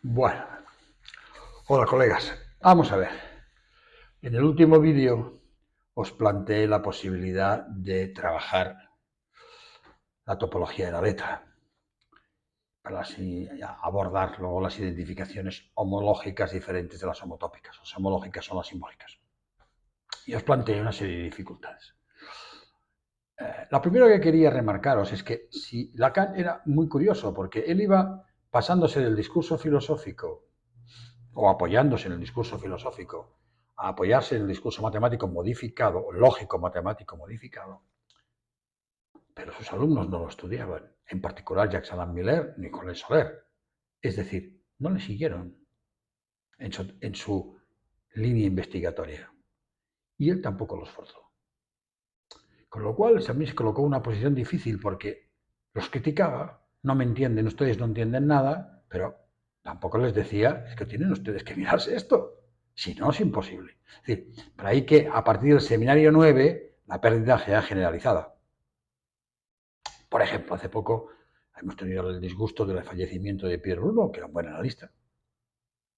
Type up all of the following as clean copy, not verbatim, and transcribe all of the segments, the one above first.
Bueno, hola colegas. Vamos a ver. En el último vídeo os planteé la posibilidad de trabajar la topología de la letra para así abordar luego las identificaciones homológicas diferentes de las homotópicas. Las homológicas son las simbólicas. Y os planteé una serie de dificultades. La primera que quería remarcaros es que si Lacan era muy curioso porque él iba pasándose del discurso filosófico o apoyándose en el discurso filosófico, a apoyarse en el discurso matemático modificado, lógico matemático modificado, pero sus alumnos no lo estudiaban, en particular Jacques Alain Miller, Nicolas Soler. Es decir, no le siguieron en su línea investigatoria. Y él tampoco los forzó. Con lo cual, también se colocó en una posición difícil porque los criticaba, no me entienden, ustedes no entienden nada, pero tampoco les decía, es que tienen ustedes que mirarse esto. Si no, es imposible. Es decir, para ahí que a partir del seminario 9, la pérdida sea generalizada. Por ejemplo, hace poco hemos tenido el disgusto del fallecimiento de Pierre Bruno, que era un buen analista.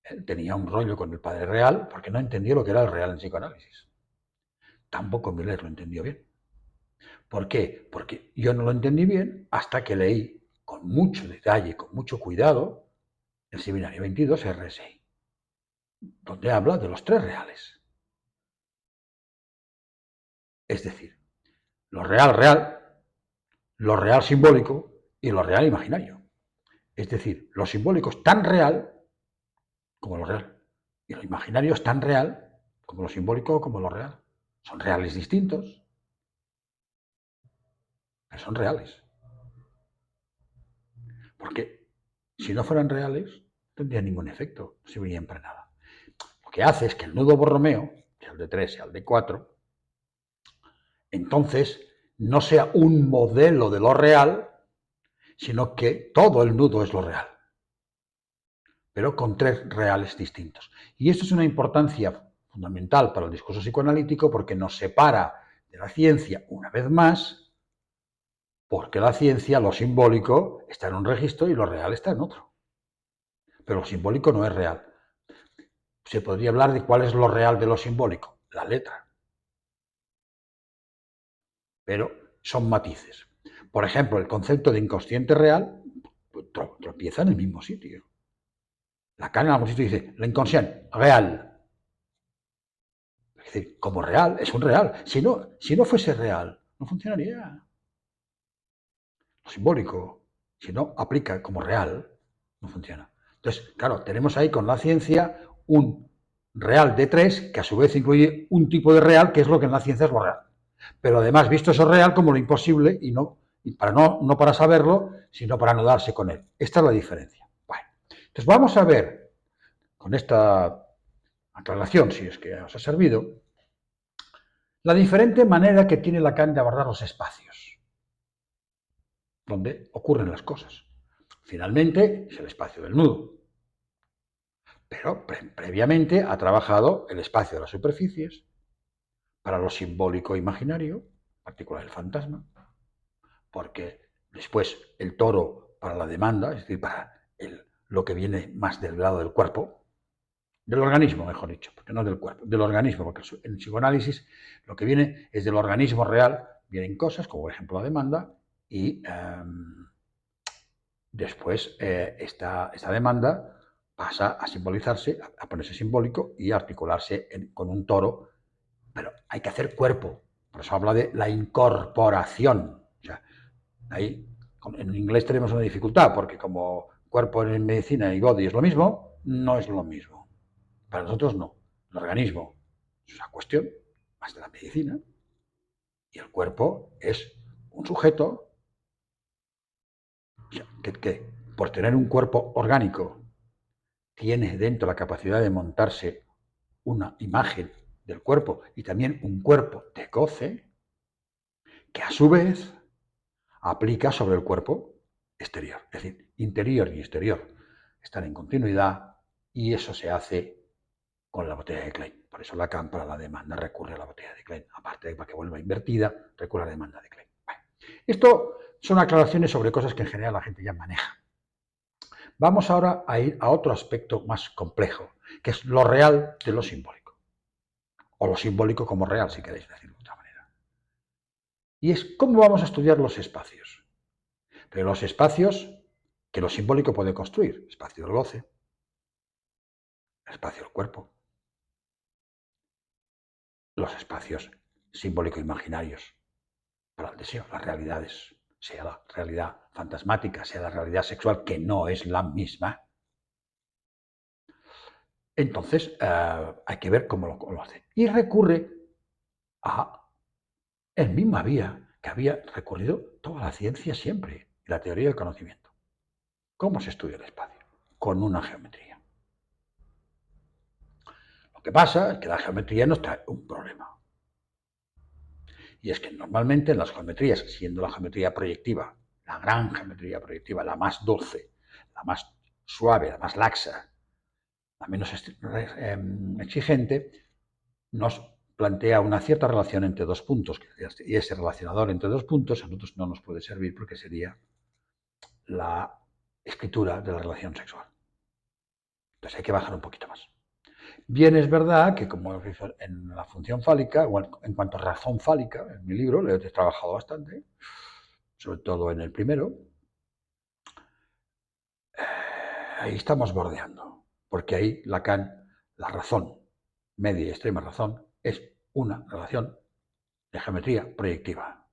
Él tenía un rollo con el padre real porque no entendió lo que era el real en psicoanálisis. Tampoco Miller lo entendió bien. ¿Por qué? Porque yo no lo entendí bien hasta que leí con mucho detalle, con mucho cuidado, el seminario 22 RSI, donde habla de los tres reales. Es decir, lo real real, lo real simbólico y lo real imaginario. Es decir, lo simbólico es tan real como lo real. Y lo imaginario es tan real como lo simbólico como lo real. Son reales distintos, pero son reales. Porque si no fueran reales, no tendrían ningún efecto, no servirían para nada. Lo que hace es que el nudo Borromeo, sea el de 3, sea el de 4, entonces no sea un modelo de lo real, sino que todo el nudo es lo real, pero con tres reales distintos. Y esto es una importancia fundamental para el discurso psicoanalítico porque nos separa de la ciencia, una vez más, porque la ciencia, lo simbólico, está en un registro y lo real está en otro. Pero lo simbólico no es real. Se podría hablar de cuál es lo real de lo simbólico, la letra. Pero son matices. Por ejemplo, el concepto de inconsciente real tropieza en el mismo sitio. Lacan en algún sitio dice, la inconsciente real. Es decir, como real, es un real. Si no fuese real, no funcionaría. Lo simbólico, si no aplica como real, no funciona. Entonces, claro, tenemos ahí con la ciencia un real de 3 que a su vez incluye un tipo de real que es lo que en la ciencia es lo real. Pero además visto eso real como lo imposible y para no para saberlo, sino para anudarse con él. Esta es la diferencia. Bueno, entonces vamos a ver con esta aclaración, si es que os ha servido, la diferente manera que tiene Lacan de abordar los espacios, donde ocurren las cosas. Finalmente, es el espacio del nudo. Pero previamente ha trabajado el espacio de las superficies para lo simbólico e imaginario, en particular el fantasma, porque después el toro para la demanda, es decir, para lo que viene más del lado del cuerpo, del organismo, mejor dicho, porque no del cuerpo, del organismo, porque en el psicoanálisis lo que viene es del organismo real, vienen cosas como por ejemplo la demanda y después esta demanda pasa a simbolizarse, a ponerse simbólico y a articularse con un toro, pero hay que hacer cuerpo, por eso habla de la incorporación. O sea, ahí en inglés tenemos una dificultad, porque como cuerpo en medicina y body es lo mismo, no es lo mismo. Para nosotros no. El organismo es una cuestión más de la medicina y el cuerpo es un sujeto que por tener un cuerpo orgánico tiene dentro la capacidad de montarse una imagen del cuerpo y también un cuerpo de goce que a su vez aplica sobre el cuerpo exterior. Es decir, interior y exterior están en continuidad y eso se hace con la botella de Klein. Por eso Lacan para la demanda recurre a la botella de Klein. Aparte de para que vuelva invertida, recurre a la demanda de Klein. Bueno, esto son aclaraciones sobre cosas que en general la gente ya maneja. Vamos ahora a ir a otro aspecto más complejo, que es lo real de lo simbólico, o lo simbólico como real, si queréis decirlo de otra manera. Y es cómo vamos a estudiar los espacios. Pero los espacios que lo simbólico puede construir, espacio del goce, espacio del cuerpo, los espacios simbólico-imaginarios para el deseo, las realidades, sea la realidad fantasmática, sea la realidad sexual, que no es la misma. Entonces, hay que ver cómo lo hace. Y recurre a el misma vía que había recurrido toda la ciencia siempre, la teoría del conocimiento. ¿Cómo se estudia el espacio? Con una geometría. Lo que pasa es que la geometría nos trae un problema. Y es que normalmente en las geometrías, siendo la geometría proyectiva, la gran geometría proyectiva, la más dulce, la más suave, la más laxa, la menos exigente, nos plantea una cierta relación entre dos puntos, y ese relacionador entre dos puntos a nosotros no nos puede servir porque sería la escritura de la relación sexual. Entonces hay que bajar un poquito más. Bien, es verdad que como en la función fálica, o en cuanto a razón fálica, en mi libro lo he trabajado bastante, sobre todo en el primero, ahí estamos bordeando, porque ahí Lacan, la razón, media y extrema razón, es una relación de geometría proyectiva.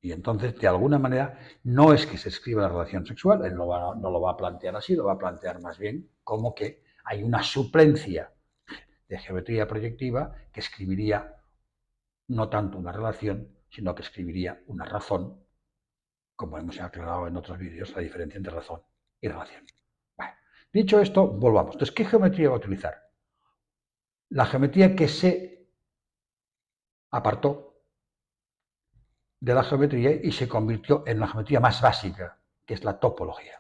Y entonces, de alguna manera, no es que se escriba la relación sexual, él no lo va a plantear así, lo va a plantear más bien como que hay una suplencia de geometría proyectiva que escribiría no tanto una relación, sino que escribiría una razón, como hemos aclarado en otros vídeos, la diferencia entre razón y relación. Bueno, dicho esto, volvamos. Entonces, ¿qué geometría va a utilizar? La geometría que se apartó de la geometría y se convirtió en la geometría más básica, que es la topología.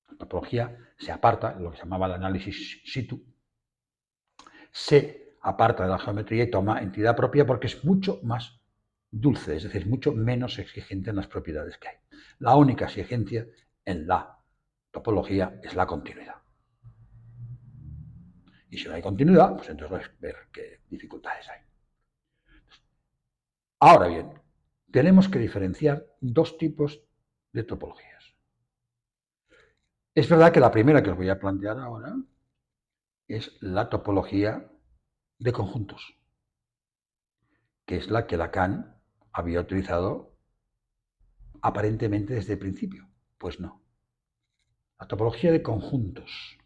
La topología se aparta, lo que se llamaba el análisis situ, se aparta de la geometría y toma entidad propia porque es mucho más dulce, es decir, mucho menos exigente en las propiedades que hay. La única exigencia en la topología es la continuidad. Y si no hay continuidad, pues entonces ver qué dificultades hay. Ahora bien, tenemos que diferenciar dos tipos de topologías. Es verdad que la primera que os voy a plantear ahora es la topología de conjuntos, que es la que Lacan había utilizado aparentemente desde el principio. Pues no. La topología de conjuntos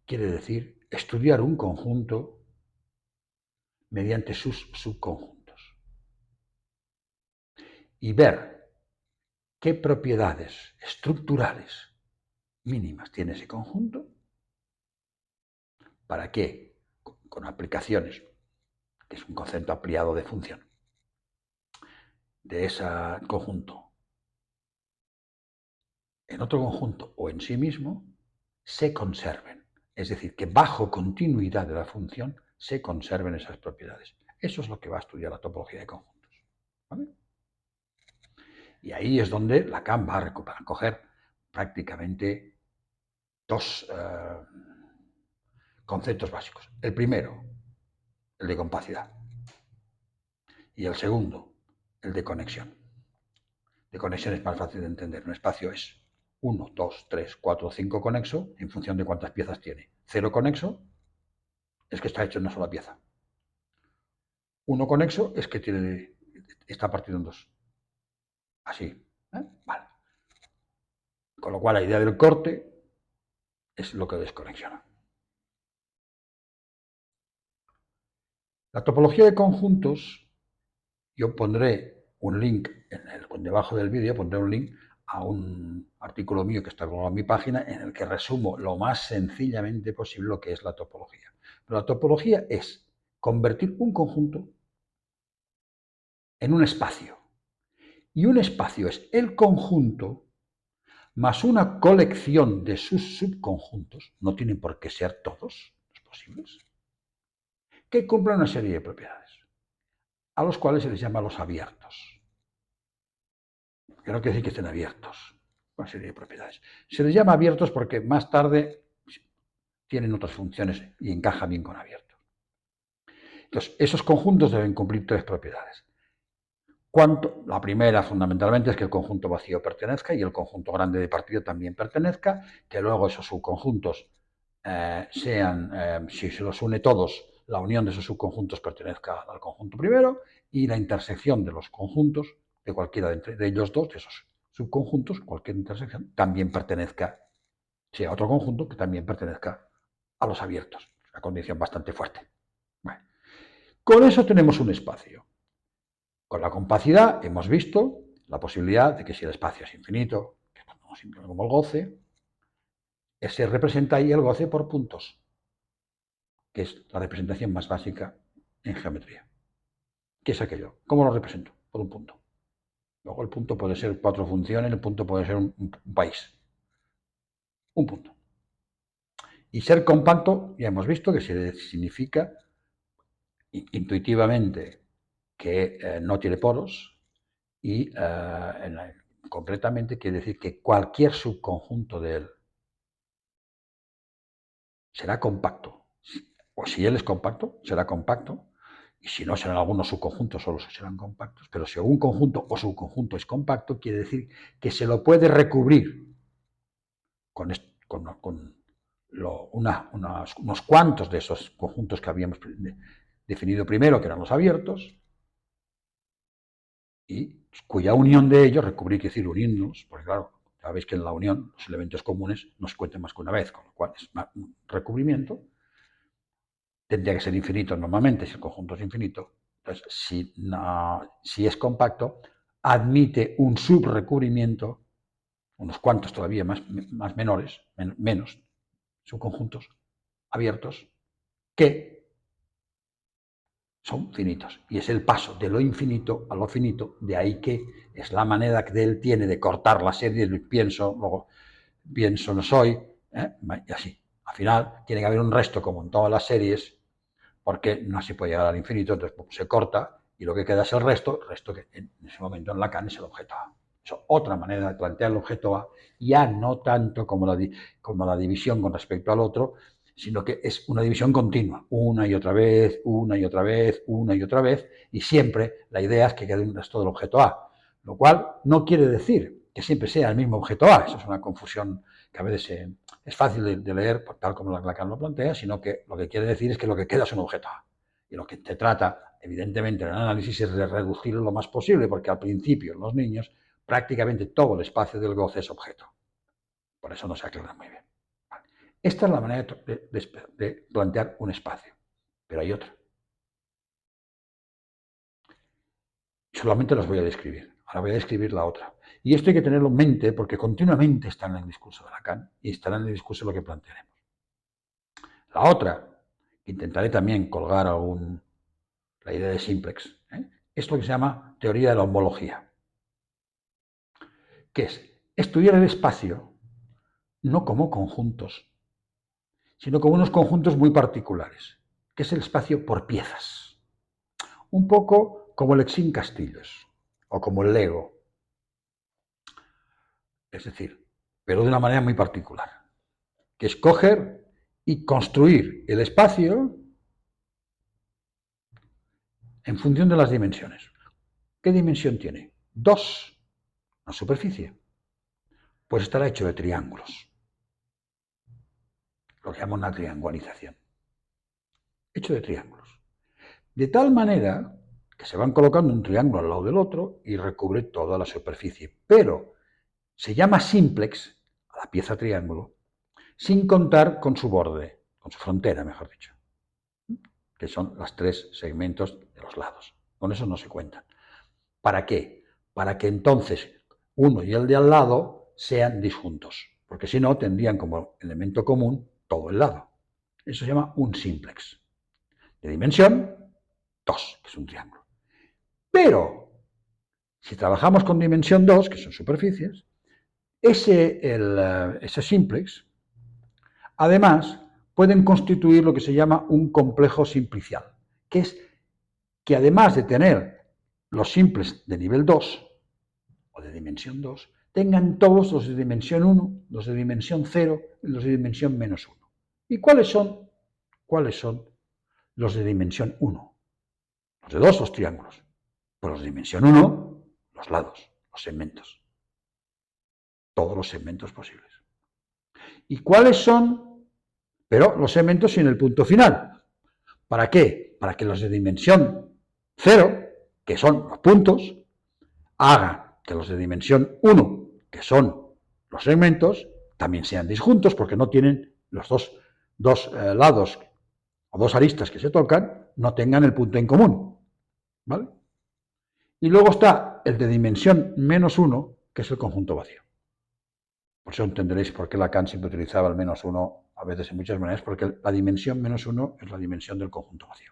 quiere decir estudiar un conjunto mediante sus subconjuntos y ver qué propiedades estructurales mínimas tiene ese conjunto, para que, con aplicaciones, que es un concepto ampliado de función, de ese conjunto en otro conjunto o en sí mismo, se conserven. Es decir, que bajo continuidad de la función se conserven esas propiedades. Eso es lo que va a estudiar la topología de conjuntos. ¿Vale? Y ahí es donde Lacan va a coger prácticamente dos conceptos básicos. El primero, el de compacidad. Y el segundo, el de conexión. De conexión es más fácil de entender. Un espacio es 1, 2, 3, 4, 5 conexo en función de cuántas piezas tiene. 0 conexo es que está hecho en una sola pieza. 1 conexo es que está partido en dos. Así. Vale. Con lo cual la idea del corte es lo que desconexiona. La topología de conjuntos, yo pondré un link debajo del vídeo, pondré un link a un artículo mío que está colgado en mi página en el que resumo lo más sencillamente posible lo que es la topología. Pero la topología es convertir un conjunto en un espacio. Y un espacio es el conjunto más una colección de sus subconjuntos, no tienen por qué ser todos los posibles, que cumplen una serie de propiedades, a los cuales se les llama los abiertos. Que no quiere decir que estén abiertos. una serie de propiedades. Se les llama abiertos porque más tarde tienen otras funciones y encajan bien con abiertos. Entonces, esos conjuntos deben cumplir tres propiedades. La primera, fundamentalmente, es que el conjunto vacío pertenezca y el conjunto grande de partida también pertenezca, que luego esos subconjuntos si se los une todos, la unión de esos subconjuntos pertenezca al conjunto primero y la intersección de los conjuntos de cualquiera de ellos dos, de esos subconjuntos, cualquier intersección, también pertenezca, sea otro conjunto que también pertenezca a los abiertos. Una condición bastante fuerte. Bueno, con eso tenemos un espacio. Con la compacidad hemos visto la posibilidad de que si el espacio es infinito, que no simple como el goce, se representa ahí el goce por puntos, que es la representación más básica en geometría. ¿Qué es aquello? ¿Cómo lo represento? Por un punto. Luego el punto puede ser 4 funciones, el punto puede ser un país. Un punto. Y ser compacto, ya hemos visto que significa intuitivamente que no tiene poros y concretamente quiere decir que cualquier subconjunto de él será compacto. O si él es compacto, será compacto. Y si no, serán algunos subconjuntos, solo serán compactos. Pero si un conjunto o subconjunto es compacto, quiere decir que se lo puede recubrir con unos cuantos de esos conjuntos que habíamos definido primero, que eran los abiertos, y cuya unión de ellos, recubrir quiere decir unirnos, porque claro, sabéis que en la unión los elementos comunes no se cuentan más que una vez, con lo cual es un recubrimiento. Tendría que ser infinito normalmente, si el conjunto es infinito. Entonces, si es compacto, admite un subrecubrimiento, unos cuantos todavía más menores, menos subconjuntos abiertos, que son finitos. Y es el paso de lo infinito a lo finito, de ahí que es la manera que él tiene de cortar la serie, pienso, luego pienso, no soy, y así. Al final tiene que haber un resto, como en todas las series, porque no se puede llegar al infinito, entonces se corta y lo que queda es el resto que en ese momento en Lacan es el objeto A. Es otra manera de plantear el objeto A, ya no tanto como la división con respecto al otro, sino que es una división continua, una y otra vez, una y otra vez, una y otra vez, y siempre la idea es que quede un resto del objeto A, lo cual no quiere decir que siempre sea el mismo objeto A, eso es una confusión que a veces es fácil de leer, tal como Lacan lo plantea, sino que lo que quiere decir es que lo que queda es un objeto A. Y lo que se trata, evidentemente, en el análisis es de reducirlo lo más posible, porque al principio, en los niños, prácticamente todo el espacio del goce es objeto. Por eso no se aclara muy bien. Vale. Esta es la manera de plantear un espacio, pero hay otra. Solamente las voy a describir. Ahora voy a describir la otra. Y esto hay que tenerlo en mente porque continuamente está en el discurso de Lacan y estará en el discurso de lo que plantearemos. La otra, intentaré también colgar la idea de simplex, es lo que se llama teoría de la homología, que es estudiar el espacio no como conjuntos, sino como unos conjuntos muy particulares, que es el espacio por piezas. Un poco como el Exim Castillos o como el Lego. Es decir, pero de una manera muy particular, que es coger y construir el espacio en función de las dimensiones. ¿Qué dimensión tiene? 2, la superficie. Pues estará hecho de triángulos, lo que llama una triangularización. Hecho de triángulos. De tal manera que se van colocando un triángulo al lado del otro y recubre toda la superficie. Pero se llama simplex a la pieza triángulo sin contar con su borde, con su frontera, mejor dicho, que son los 3 segmentos de los lados. Con eso no se cuentan. ¿Para qué? Para que entonces uno y el de al lado sean disjuntos, porque si no tendrían como elemento común todo el lado. Eso se llama un simplex, de dimensión 2, que es un triángulo. Pero, si trabajamos con dimensión 2, que son superficies, ese simplex, además, pueden constituir lo que se llama un complejo simplicial, que es que además de tener los simples de nivel 2, o de dimensión 2, tengan todos los de dimensión 1, los de dimensión 0 y los de dimensión menos 1. ¿Y cuáles son? ¿Cuáles son los de dimensión 1? Los de 2, los triángulos. Pues los de dimensión 1, los lados, los segmentos. Todos los segmentos posibles. ¿Y cuáles son? Pero los segmentos sin el punto final. ¿Para qué? Para que los de dimensión 0, que son los puntos, hagan que los de dimensión 1, que son los segmentos, también sean disjuntos, porque no tienen los dos lados o dos aristas que se tocan, no tengan el punto en común. ¿Vale? Y luego está el de dimensión menos 1, que es el conjunto vacío. Por eso entenderéis por qué Lacan siempre utilizaba el menos 1, a veces en muchas maneras, porque la dimensión menos 1 es la dimensión del conjunto vacío.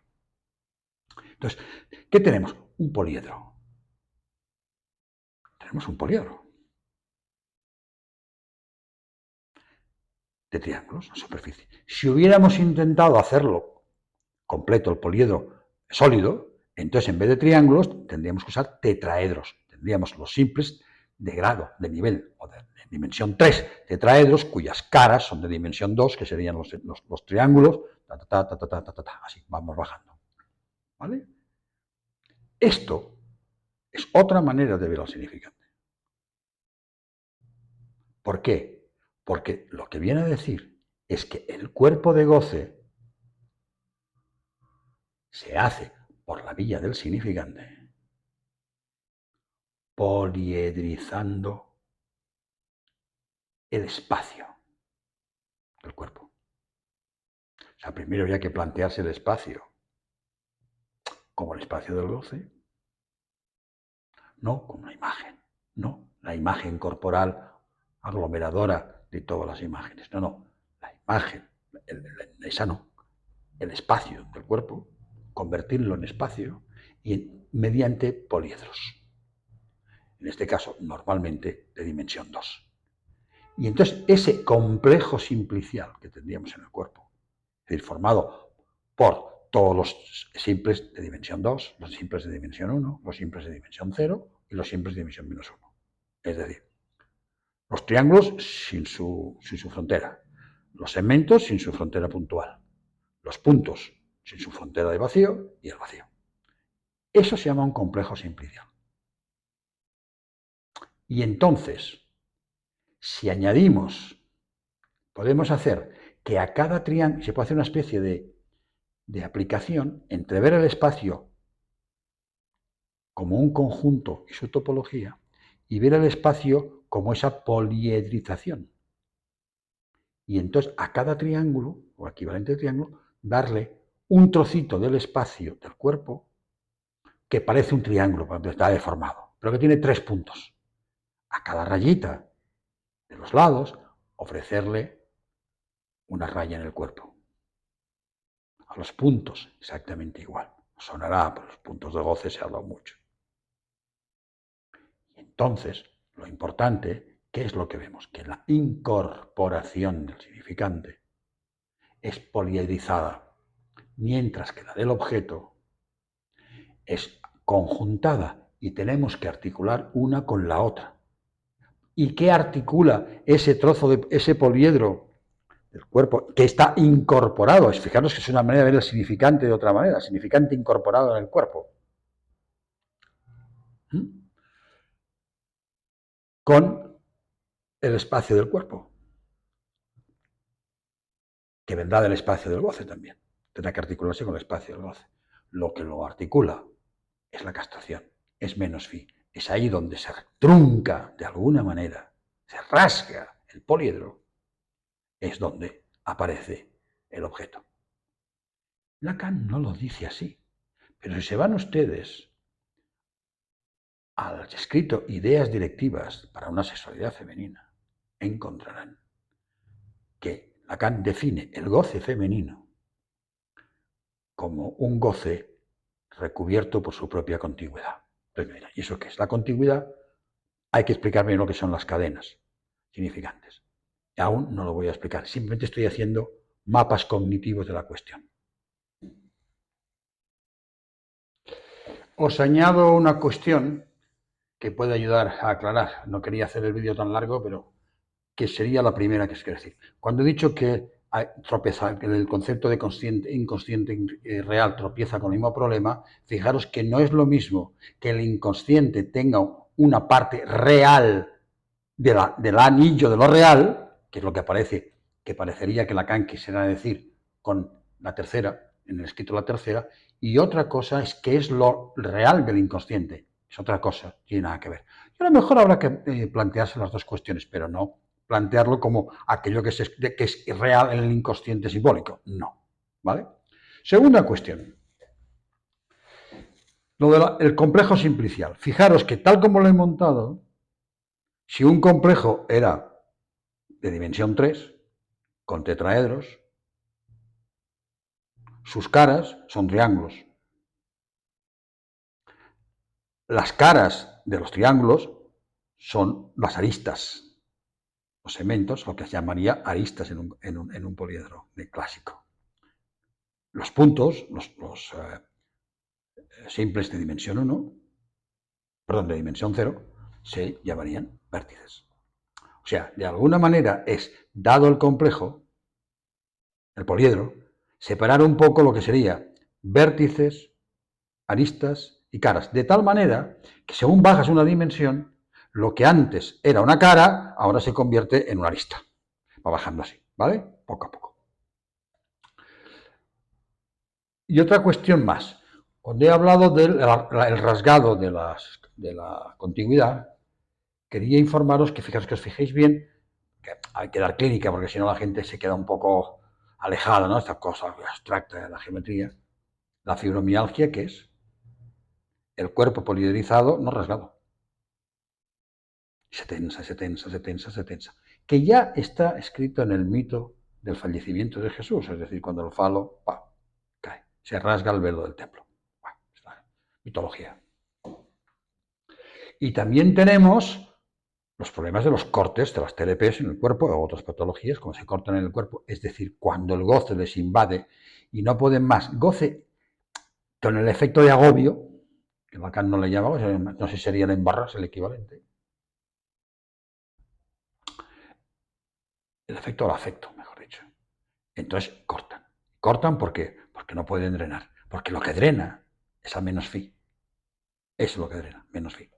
Entonces, ¿qué tenemos? Un poliedro. Tenemos un poliedro de triángulos en superficie. Si hubiéramos intentado hacerlo completo, el poliedro sólido, entonces en vez de triángulos tendríamos que usar tetraedros. Tendríamos los simples de grado, de nivel o de dimensión 3 tetraedros, cuyas caras son de dimensión 2, que serían los triángulos, así, vamos bajando. ¿Vale? Esto es otra manera de ver al significante. ¿Por qué? Porque lo que viene a decir es que el cuerpo de goce se hace por la vía del significante, poliedrizando el espacio del cuerpo. O sea, primero habría que plantearse el espacio como el espacio del goce, no como una imagen, no la imagen corporal aglomeradora de todas las imágenes, no, la imagen, esa no, el espacio del cuerpo, convertirlo en espacio y mediante poliedros. En este caso, normalmente de dimensión 2. Y entonces ese complejo simplicial que tendríamos en el cuerpo, es decir, formado por todos los simples de dimensión 2, los simples de dimensión 1, los simples de dimensión 0 y los simples de dimensión menos 1. Es decir, los triángulos sin su frontera, los segmentos sin su frontera puntual, los puntos sin su frontera de vacío y el vacío. Eso se llama un complejo simplicial. Y entonces, si añadimos, podemos hacer que a cada triángulo, se puede hacer una especie de aplicación entre ver el espacio como un conjunto y su topología y ver el espacio como esa poliedrización. Y entonces a cada triángulo, o equivalente de triángulo, darle un trocito del espacio del cuerpo que parece un triángulo, porque está deformado, pero que tiene 3 puntos. A cada rayita de los lados, ofrecerle una raya en el cuerpo. A los puntos, exactamente igual. Sonará, por los puntos de goce se ha hablado mucho. Y entonces, lo importante, ¿qué es lo que vemos? Que la incorporación del significante es poliedrizada, mientras que la del objeto es conjuntada y tenemos que articular una con la otra. ¿Y qué articula ese trozo de ese poliedro del cuerpo que está incorporado? Fijaros que es una manera de ver el significante de otra manera, significante incorporado en el cuerpo. Con el espacio del cuerpo, que vendrá del espacio del goce también. Tendrá que articularse con el espacio del goce. Lo que lo articula es la castración, es menos fi. Es ahí donde se trunca de alguna manera, se rasga el poliedro, es donde aparece el objeto. Lacan no lo dice así, pero si se van ustedes al escrito Ideas directivas para una sexualidad femenina, encontrarán que Lacan define el goce femenino como un goce recubierto por su propia contigüidad. Entonces, ¿y eso qué es? La contigüidad, hay que explicar bien lo que son las cadenas significantes. Aún no lo voy a explicar, simplemente estoy haciendo mapas cognitivos de la cuestión. Os añado una cuestión que puede ayudar a aclarar. No quería hacer el vídeo tan largo, pero que sería la primera que os quiero decir. Cuando he dicho que el concepto de consciente, inconsciente real tropieza con el mismo problema, fijaros que no es lo mismo que el inconsciente tenga una parte real del anillo de lo real, que es lo que aparece, que parecería que Lacan quisiera decir con la tercera, en el escrito la tercera, y otra cosa es que es lo real del inconsciente. Es otra cosa, tiene nada que ver. Y a lo mejor habrá que plantearse las dos cuestiones, pero no plantearlo como aquello que es real en el inconsciente simbólico. No. ¿Vale? Segunda cuestión. Lo del complejo simplicial. Fijaros que tal como lo he montado, si un complejo era de dimensión 3, con tetraedros, sus caras son triángulos. Las caras de los triángulos son las aristas, los segmentos, lo que se llamaría aristas en un poliedro de clásico. Los puntos, los simples de dimensión 1, perdón, de dimensión 0, se llamarían vértices. O sea, de alguna manera es, dado el complejo, el poliedro, separar un poco lo que sería vértices, aristas y caras, de tal manera que según bajas una dimensión, lo que antes era una cara, ahora se convierte en una arista. Va bajando así, ¿vale? Poco a poco. Y otra cuestión más. Cuando he hablado del rasgado de la contigüidad, quería informaros que, fijaos que os fijéis bien, que hay que dar clínica, porque si no la gente se queda un poco alejada, ¿no? Esta cosa abstracta de la geometría. La fibromialgia, ¿qué es? El cuerpo poliedrizado no rasgado. Se tensa, se tensa, se tensa, se tensa. Que ya está escrito en el mito del fallecimiento de Jesús, es decir, cuando el falo cae, se rasga el velo del templo. Bueno, esta mitología. Y también tenemos los problemas de los cortes de las TLPs en el cuerpo o otras patologías, como se cortan en el cuerpo, es decir, cuando el goce les invade y no pueden más. Goce con el efecto de agobio, que Lacan no le llamaba, no sé si sería el embarras el equivalente. El efecto al afecto, mejor dicho. Entonces cortan. ¿Cortan por qué? Porque no pueden drenar. Porque lo que drena es a menos phi. Eso es lo que drena, menos phi.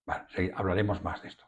Vale, hablaremos más de esto.